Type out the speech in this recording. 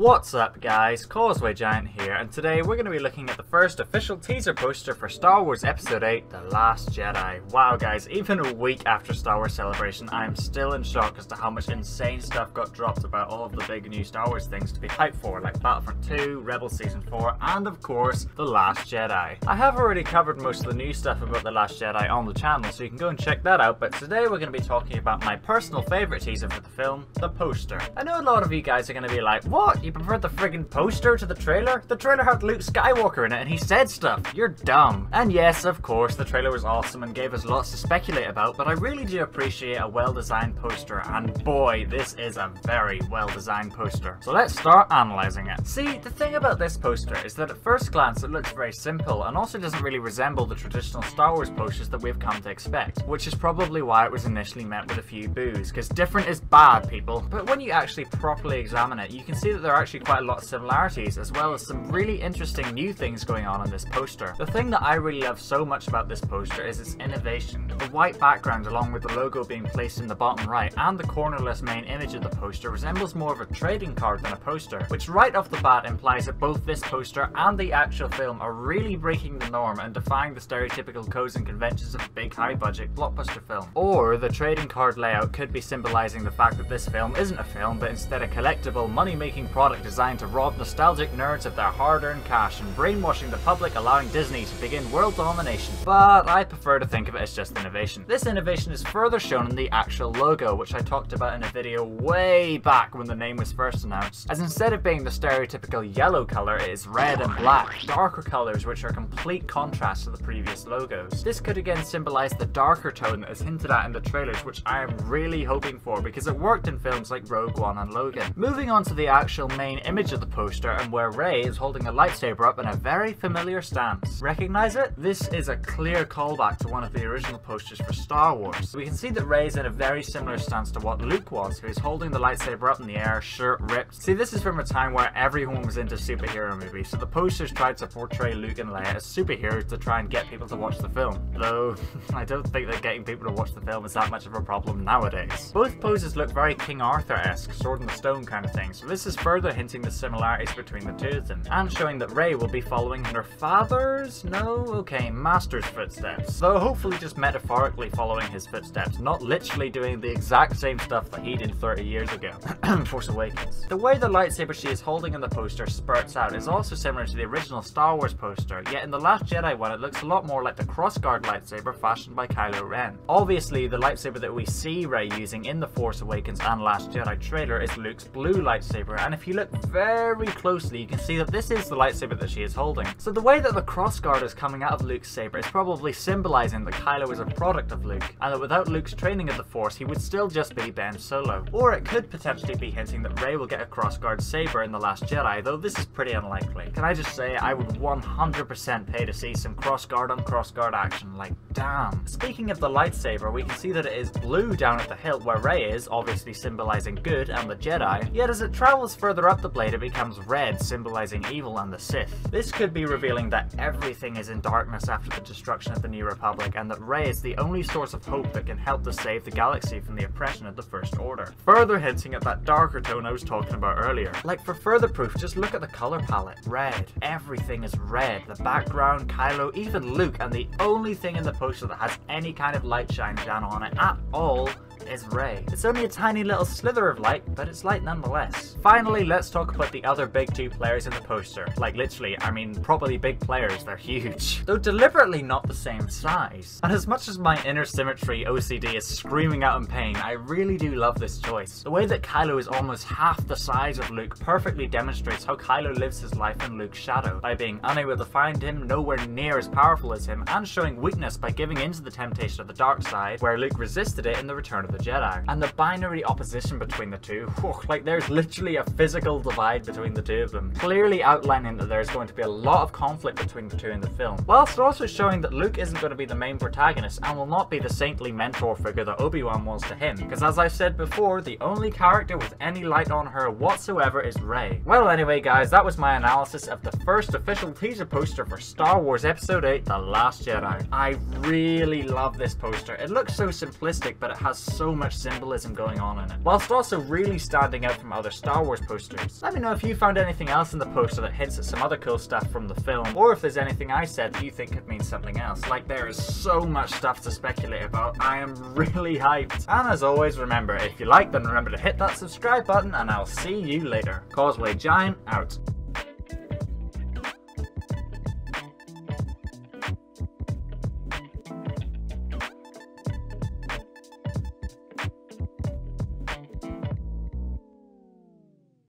What's up guys, Causeway Giant here, and today we're going to be looking at the first official teaser poster for Star Wars Episode 8, The Last Jedi. Wow guys, even a week after Star Wars Celebration, I am still in shock as to how much insane stuff got dropped about all of the big new Star Wars things to be hyped for, like Battlefront 2, Rebels Season 4, and of course, The Last Jedi. I have already covered most of the new stuff about The Last Jedi on the channel, so you can go and check that out, but today we're going to be talking about my personal favourite teaser for the film, the poster. I know a lot of you guys are going to be like, what? You prefer the friggin' poster to the trailer? The trailer had Luke Skywalker in it and he said stuff. You're dumb. And yes, of course, the trailer was awesome and gave us lots to speculate about, but I really do appreciate a well-designed poster, and boy, this is a very well-designed poster. So let's start analysing it. See, the thing about this poster is that at first glance it looks very simple and also doesn't really resemble the traditional Star Wars posters that we've come to expect, which is probably why it was initially met with a few boos, because different is bad, people. But when you actually properly examine it, you can see that there are actually quite a lot of similarities, as well as some really interesting new things going on in this poster. The thing that I really love so much about this poster is its innovation. The white background along with the logo being placed in the bottom right and the cornerless main image of the poster resembles more of a trading card than a poster, which right off the bat implies that both this poster and the actual film are really breaking the norm and defying the stereotypical codes and conventions of a big high-budget blockbuster film. Or the trading card layout could be symbolizing the fact that this film isn't a film but instead a collectible, money-making product designed to rob nostalgic nerds of their hard-earned cash and brainwashing the public, allowing Disney to begin world domination. But I prefer to think of it as just innovation. This innovation is further shown in the actual logo, which I talked about in a video way back when the name was first announced, as instead of being the stereotypical yellow colour, it is red and black, darker colours which are complete contrast to the previous logos. This could again symbolise the darker tone that is hinted at in the trailers, which I am really hoping for because it worked in films like Rogue One and Logan. Moving on to the actual main image of the poster, and where Rey is holding a lightsaber up in a very familiar stance. Recognize it? This is a clear callback to one of the original posters for Star Wars. We can see that Rey is in a very similar stance to what Luke was, who is holding the lightsaber up in the air, shirt ripped. See, this is from a time where everyone was into superhero movies, so the posters tried to portray Luke and Leia as superheroes to try and get people to watch the film. Though, I don't think that getting people to watch the film is that much of a problem nowadays. Both poses look very King Arthur-esque, sword in the stone kind of thing, so this is further hinting the similarities between the two of them, and showing that Rey will be following her father's? No? Okay, master's footsteps. Though hopefully just metaphorically following his footsteps, not literally doing the exact same stuff that he did 30 years ago. Force Awakens. The way the lightsaber she is holding in the poster spurts out is also similar to the original Star Wars poster, yet in the Last Jedi one it looks a lot more like the crossguard lightsaber fashioned by Kylo Ren. Obviously, the lightsaber that we see Rey using in the Force Awakens and Last Jedi trailer is Luke's blue lightsaber, and if you look very closely you can see that this is the lightsaber that she is holding. So the way that the crossguard is coming out of Luke's saber is probably symbolizing that Kylo is a product of Luke, and that without Luke's training of the Force he would still just be Ben Solo. Or it could potentially be hinting that Rey will get a crossguard saber in The Last Jedi, though this is pretty unlikely. Can I just say, I would 100% pay to see some crossguard on crossguard action, like damn. Speaking of the lightsaber, we can see that it is blue down at the hilt where Rey is, obviously symbolizing good and the Jedi, yet as it travels further up the blade it becomes red, symbolizing evil and the Sith. This could be revealing that everything is in darkness after the destruction of the New Republic, and that Rey is the only source of hope that can help to save the galaxy from the oppression of the First Order. Further hinting at that darker tone I was talking about earlier. Like, for further proof, just look at the color palette. Red. Everything is red. The background, Kylo, even Luke, and the only thing in the poster that has any kind of light shine down on it at all is Rey. It's only a tiny little slither of light, but it's light nonetheless. Finally, let's talk about the other big two players in the poster. Like literally, I mean properly big players, they're huge. Though deliberately not the same size. And as much as my inner symmetry OCD is screaming out in pain, I really do love this choice. The way that Kylo is almost half the size of Luke perfectly demonstrates how Kylo lives his life in Luke's shadow, by being unable to find him, nowhere near as powerful as him, and showing weakness by giving in to the temptation of the dark side, where Luke resisted it in the Return of the Jedi. And the binary opposition between the two, like there's literally a physical divide between the two of them, clearly outlining that there's going to be a lot of conflict between the two in the film, whilst also showing that Luke isn't going to be the main protagonist and will not be the saintly mentor figure that Obi-Wan was to him, because as I've said before, the only character with any light on her whatsoever is Rey. Well anyway guys, that was my analysis of the first official teaser poster for Star Wars Episode 8, The Last Jedi. I really love this poster. It looks so simplistic, but it has so so much symbolism going on in it, whilst also really standing out from other Star Wars posters. Let me know if you found anything else in the poster that hints at some other cool stuff from the film, or if there's anything I said that you think could mean something else. Like, there is so much stuff to speculate about. I am really hyped. And as always, remember, if you like, then remember to hit that subscribe button, and I'll see you later. Causeway Giant out.